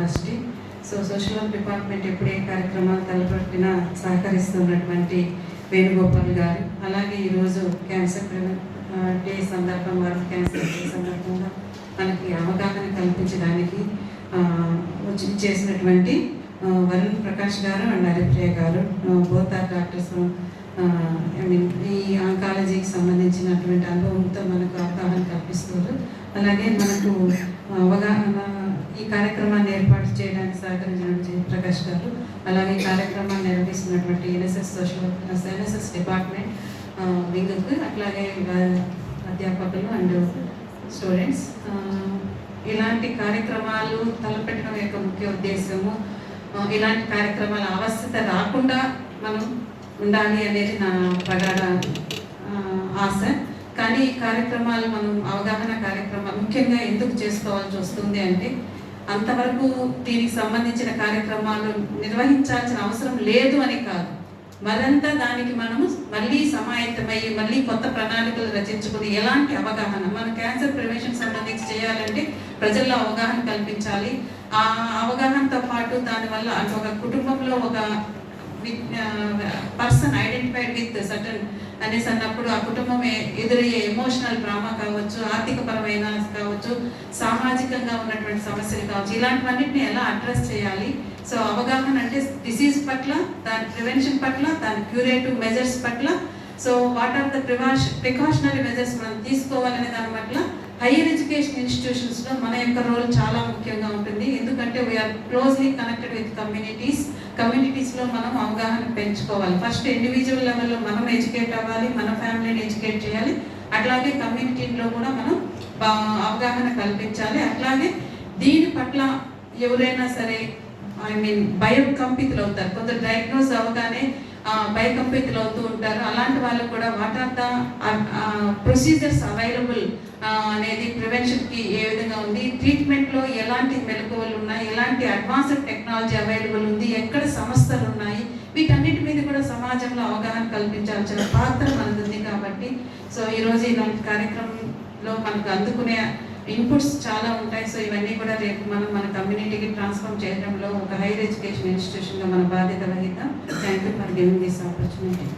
University. So social work department ఎప్పుడు ఏ కార్యక్రమాలు తలపెట్టినా సహకరిస్తున్నటువంటి వేణుగోపాల్ గారు, అలాగే ఈరోజు క్యాన్సర్ డే సందర్భం, వరల్డ్ క్యాన్సర్ డే సందర్భంగా మనకి అవగాహన కల్పించడానికి చేసినటువంటి వరుణ్ ప్రకాష్ గారు అండ్ హరిప్రియ గారు, బోత్ ఆర్ డాక్టర్స్. ఈ ఆంకాలజీకి సంబంధించినటువంటి అనుభవంతో మనకు అవగాహన కల్పిస్తారు. అలాగే మనకు అవగాహన ఈ కార్యక్రమాన్ని ఏర్పాటు చేయడానికి సహకరించినటువంటి ప్రకాష్ గారు, అలాగే ఈ కార్యక్రమాన్ని నిర్వహిస్తున్నటువంటి ఎన్ఎస్ఎస్ డిపార్ట్మెంట్ వింగ్కి, అట్లాగే అధ్యాపకులు అండ్ స్టూడెంట్స్. ఇలాంటి కార్యక్రమాలు తలపెట్టడం యొక్క ముఖ్య ఉద్దేశము ఇలాంటి కార్యక్రమాల ఆవశ్యకత రాకుండా మనం ఉండాలి అనేది నా ప్రగాఢ ఆశ. కానీ ఈ కార్యక్రమాలు మనం అవగాహన కార్యక్రమాలు ముఖ్యంగా ఎందుకు చేసుకోవాల్సి వస్తుంది అంటే, అంతవరకు దీనికి సంబంధించిన కార్యక్రమాలు నిర్వహించాల్సిన అవసరం లేదు అని కాదు, మరంతా దానికి మనము మళ్ళీ సమాయత్తమయ్యి మళ్ళీ కొత్త ప్రణాళికలు రచించుకుని ఎలాంటి అవగాహన మన క్యాన్సర్ ప్రివెన్షన్ సంబంధించి చేయాలంటే ప్రజల్లో అవగాహన కల్పించాలి. ఆ అవగాహనతో పాటు దానివల్ల ఒక కుటుంబంలో ఒక పర్సన్ ఐడెంటిఫైడ్ విత్ సర్టన్ అనేసి అన్నప్పుడు ఆ కుటుంబం ఎదురయ్యే ఎమోషనల్ డ్రామా కావచ్చు, ఆర్థికపరమైన కావచ్చు, సామాజికంగా ఉన్నటువంటి సమస్యలు కావచ్చు, ఇలాంటివన్నిటిని ఎలా అడ్రస్ చేయాలి. సో అవగాహన అంటే డిసీజ్ పట్ల, దాని ప్రివెన్షన్ పట్ల, దాని క్యూరేటివ్ మెజర్స్ పట్ల, so what are the precautionary measures మనం తీసుకోవాలనే దాని పట్ల హైయర్ ఎడ్యుకేషన్ ఇన్స్టిట్యూషన్స్లో మన యొక్క రోల్ చాలా ముఖ్యంగా ఉంటుంది. ఎందుకంటే వీఆర్ క్లోజ్లీ కనెక్టెడ్ విత్ కమ్యూనిటీస్లో మనం అవగాహన పెంచుకోవాలి. ఫస్ట్ ఇండివిజువల్ లెవెల్లో మనం ఎడ్యుకేట్ అవ్వాలి, మన ఫ్యామిలీని ఎడ్యుకేట్ చేయాలి, అట్లాగే కమ్యూనిటీలో కూడా మనం అవగాహన కల్పించాలి. అట్లాగే దీని పట్ల ఎవరైనా సరే భయం కంపితులు అవుతారు, కొందరు డయాగ్నోస్ అవగానే భయకంపితులు అవుతూ ఉంటారు. అలాంటి వాళ్ళు కూడా what are the procedures available అనేది ప్రివెన్షన్కి ఏ విధంగా ఉంది, ట్రీట్మెంట్లో ఎలాంటి మెలకువలు ఉన్నాయి, ఎలాంటి అడ్వాన్స్డ్ టెక్నాలజీ అవైలబుల్ ఉంది, ఎక్కడ సమస్యలు ఉన్నాయి, వీటన్నిటి మీద కూడా సమాజంలో అవగాహన కల్పించాల్సిన పాత్ర మనది ఉంది. కాబట్టి సో ఈరోజు ఇలాంటి కార్యక్రమంలో మనకు అందుకునే ఇన్పుట్స్ చాలా ఉంటాయి. సో ఇవన్నీ కూడా రేపు మనం మన కమ్యూనిటీకి ట్రాన్స్ఫార్మ్ చేయడంలో ఒక హైయర్ ఎడ్యుకేషన్ ఇన్స్టిట్యూషన్గా మన బాధ్యత వహిద్దాం. Thank you for giving this opportunity.